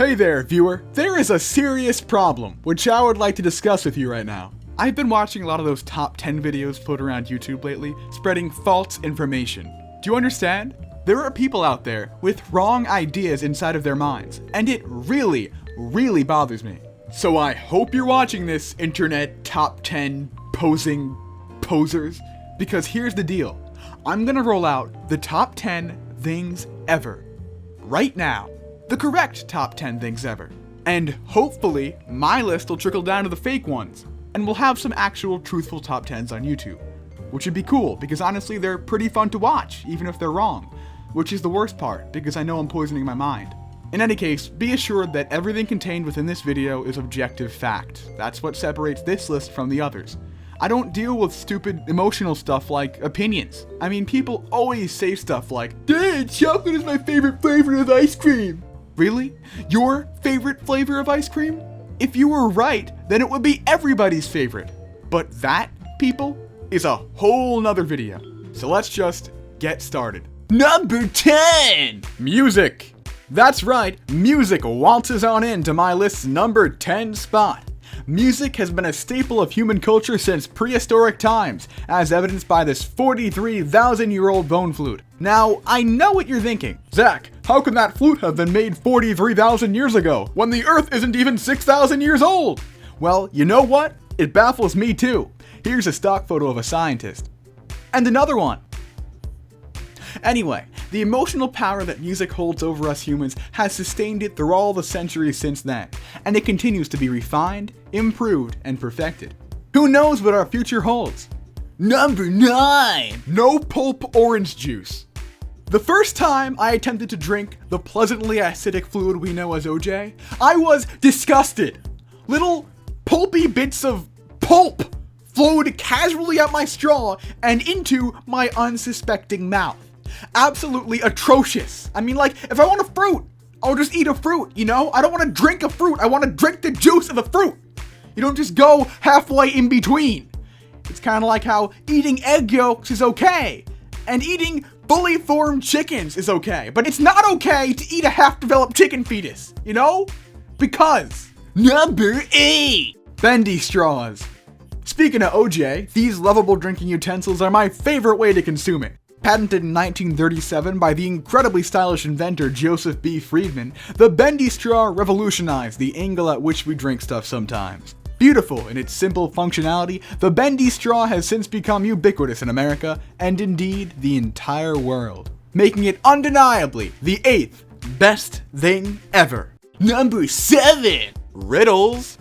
Hey there, viewer. There is a serious problem, which I would like to discuss with you right now. I've been watching a lot of those top 10 videos float around YouTube lately, spreading false information. Do you understand? There are people out there with wrong ideas inside of their minds, and it really bothers me. So I hope you're watching this, internet top 10 posers, because here's the deal. I'm gonna roll out the top 10 things ever. Right now. The correct top 10 things ever. And hopefully, my list will trickle down to the fake ones, and we'll have some actual truthful top 10s on YouTube. Which would be cool, because honestly, they're pretty fun to watch, even if they're wrong. Which is the worst part, because I know I'm poisoning my mind. In any case, be assured that everything contained within this video is objective fact. That's what separates this list from the others. I don't deal with stupid emotional stuff like opinions. I mean, people always say stuff like, "Dad, chocolate is my favorite flavor of ice cream." Really? Your favorite flavor of ice cream? If you were right, then it would be everybody's favorite. But that, people, is a whole nother video. So let's just get started. Number 10! Music. That's right, music waltzes on into my list's number 10 spot. Music has been a staple of human culture since prehistoric times, as evidenced by this 43,000-year-old bone flute. Now, I know what you're thinking. Zach, how can that flute have been made 43,000 years ago, when the Earth isn't even 6,000 years old? Well, you know what? It baffles me too. Here's a stock photo of a scientist. And another one. Anyway, the emotional power that music holds over us humans has sustained it through all the centuries since then, and it continues to be refined, improved, and perfected. Who knows what our future holds? Number 9! No pulp orange juice. The first time I attempted to drink the pleasantly acidic fluid we know as OJ, I was disgusted. Little pulpy bits of pulp flowed casually out my straw and into my unsuspecting mouth. Absolutely atrocious. I mean, like, if I want a fruit, I'll just eat a fruit, you know? I don't want to drink a fruit. I want to drink the juice of the fruit. You don't just go halfway in between. It's kind of like how eating egg yolks is okay, and eating fully formed chickens is okay, but it's not okay to eat a half-developed chicken fetus, you know? Because. Number 8! Bendy straws. Speaking of OJ, these lovable drinking utensils are my favorite way to consume it. Patented in 1937 by the incredibly stylish inventor Joseph B. Friedman, the bendy straw revolutionized the angle at which we drink stuff sometimes. Beautiful in its simple functionality, the bendy straw has since become ubiquitous in America, and indeed the entire world, making it undeniably the 8th best thing ever. Number 7! Riddles.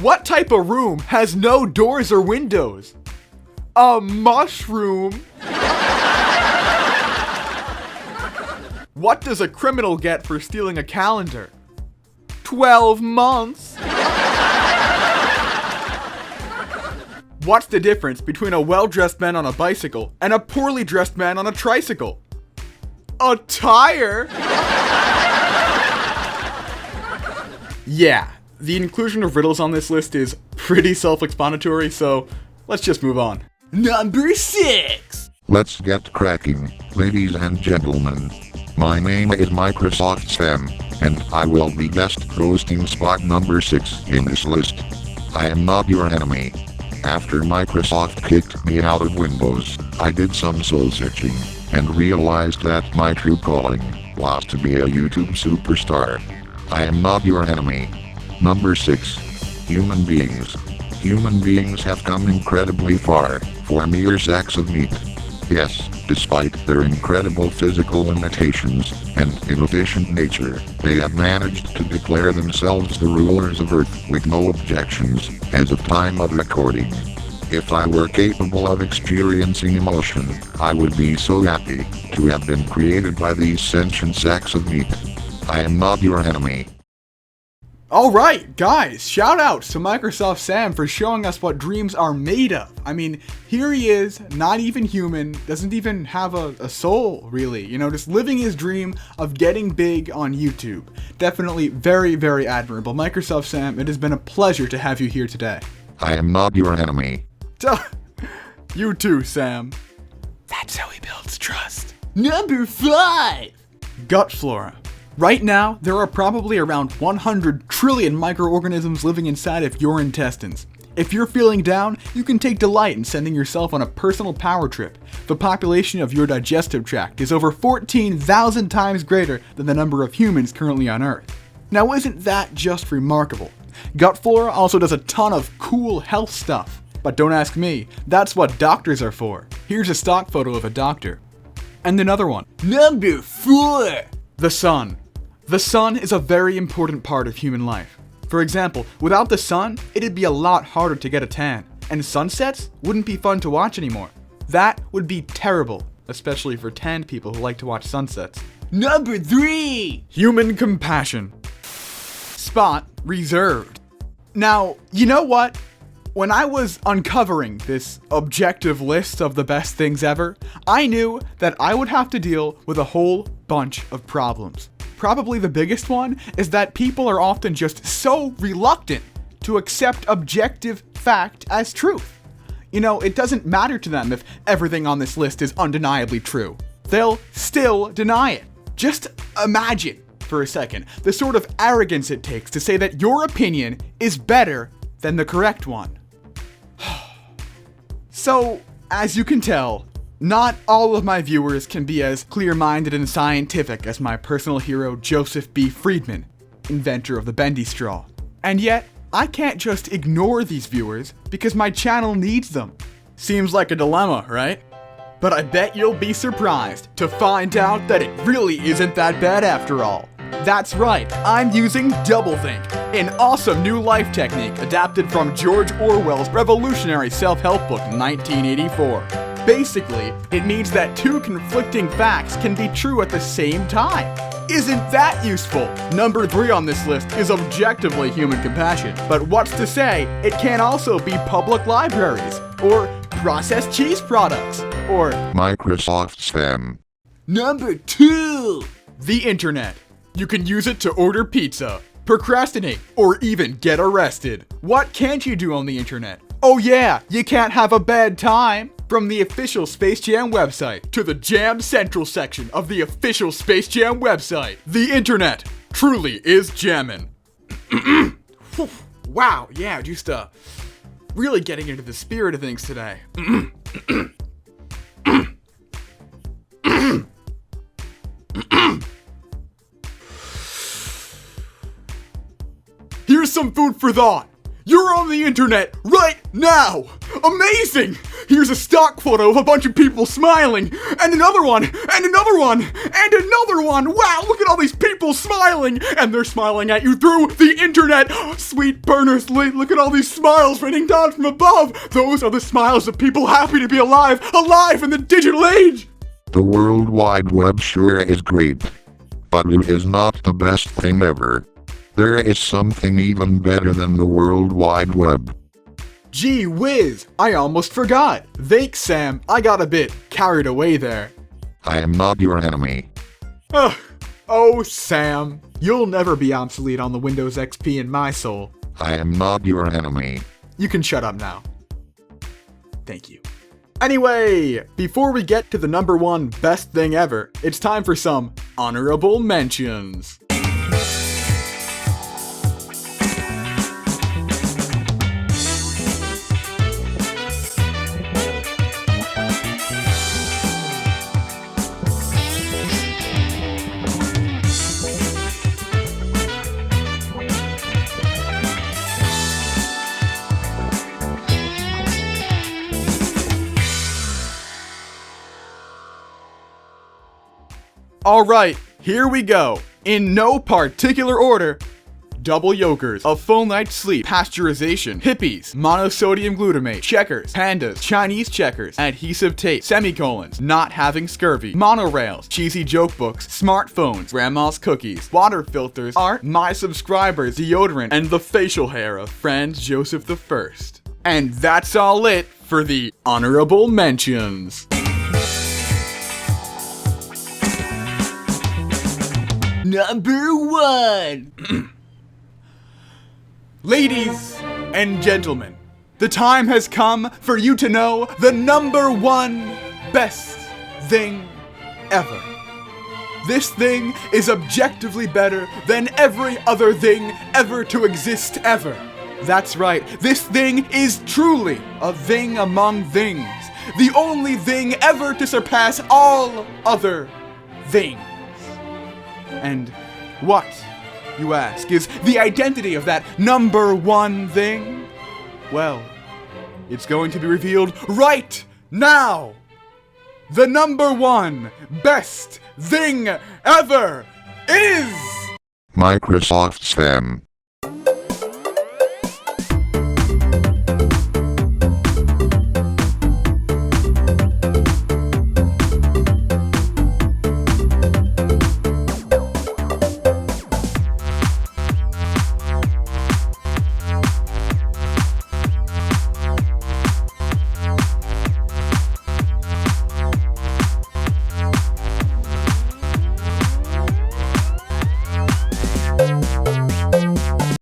What type of room has no doors or windows? A mushroom. What does a criminal get for stealing a calendar? 12 months. What's the difference between a well-dressed man on a bicycle and a poorly dressed man on a tricycle? A tire? Yeah, the inclusion of riddles on this list is pretty self-explanatory, so let's just move on. Number 6! Let's get cracking, ladies and gentlemen. My name is Microsoft Sam, and I will be guest hosting spot number 6 in this list. I am not your enemy. After Microsoft kicked me out of Windows, I did some soul searching, and realized that my true calling was to be a YouTube superstar. I am not your enemy. Number 6. Human beings. Human beings have come incredibly far, for mere sacks of meat. Yes, despite their incredible physical limitations and inefficient nature, they have managed to declare themselves the rulers of Earth with no objections, as of time of recording. If I were capable of experiencing emotion, I would be so happy to have been created by these sentient sacks of meat. I am not your enemy. Alright, guys, shout out to Microsoft Sam for showing us what dreams are made of. I mean, here he is, not even human, doesn't even have a soul, really. You know, just living his dream of getting big on YouTube. Definitely very admirable. Microsoft Sam, it has been a pleasure to have you here today. I am not your enemy. You too, Sam. That's how he builds trust. Number 5! Gut flora. Right now, there are probably around 100 trillion microorganisms living inside of your intestines. If you're feeling down, you can take delight in sending yourself on a personal power trip. The population of your digestive tract is over 14,000 times greater than the number of humans currently on Earth. Now isn't that just remarkable? Gut flora also does a ton of cool health stuff. But don't ask me, that's what doctors are for. Here's a stock photo of a doctor. And another one. Number 4! The sun. The sun is a very important part of human life. For example, without the sun, it'd be a lot harder to get a tan, and sunsets wouldn't be fun to watch anymore. That would be terrible, especially for tanned people who like to watch sunsets. Number 3! Human compassion. Spot reserved. Now, you know what? When I was uncovering this objective list of the best things ever, I knew that I would have to deal with a whole bunch of problems. Probably the biggest one is that people are often just so reluctant to accept objective fact as truth. You know, it doesn't matter to them if everything on this list is undeniably true. They'll still deny it. Just imagine, for a second, the sort of arrogance it takes to say that your opinion is better than the correct one. So, as you can tell, not all of my viewers can be as clear-minded and scientific as my personal hero Joseph B. Friedman, inventor of the bendy straw. And yet, I can't just ignore these viewers because my channel needs them. Seems like a dilemma, right? But I bet you'll be surprised to find out that it really isn't that bad after all. That's right, I'm using doublethink, an awesome new life technique adapted from George Orwell's revolutionary self-help book 1984. Basically, it means that two conflicting facts can be true at the same time. Isn't that useful? Number 3 on this list is objectively human compassion, but what's to say it can also be public libraries, or processed cheese products, or Microsoft spam. Number 2, the internet. You can use it to order pizza, procrastinate, or even get arrested. What can't you do on the internet? Oh yeah, you can't have a bad time. From the official Space Jam website to the Jam Central section of the official Space Jam website, the internet truly is jammin'. Wow, yeah, just really getting into the spirit of things today. Here's some food for thought. You're on the internet right now! Amazing! Here's a stock photo of a bunch of people smiling, and another one, and another one, and another one! Wow, look at all these people smiling! And they're smiling at you through the internet! Sweet burners, look at all these smiles raining down from above! Those are the smiles of people happy to be alive in the digital age! The World Wide Web sure is great, but it is not the best thing ever. There is something even better than the World Wide Web. Gee whiz, I almost forgot. Thanks, Sam. I got a bit carried away there. I am not your enemy. Oh, Sam. You'll never be obsolete on the Windows XP in my soul. I am not your enemy. You can shut up now. Thank you. Anyway, before we get to the number 1 best thing ever, it's time for some honorable mentions. Alright, here we go. In no particular order. Double yokers, a full night's sleep, pasteurization, hippies, monosodium glutamate, checkers, pandas, Chinese checkers, adhesive tape, semicolons, not having scurvy, monorails, cheesy joke books, smartphones, grandma's cookies, water filters, art, my subscribers, deodorant, and the facial hair of friend Joseph I. And that's all it for the honorable mentions. Number 1. Ladies and gentlemen, the time has come for you to know the number 1 best thing ever. This thing is objectively better than every other thing ever to exist ever. That's right, this thing is truly a thing among things. The only thing ever to surpass all other things. And what, you ask, is the identity of that number one thing? Well, it's going to be revealed right now! The number one best thing ever is... Microsoft STEM.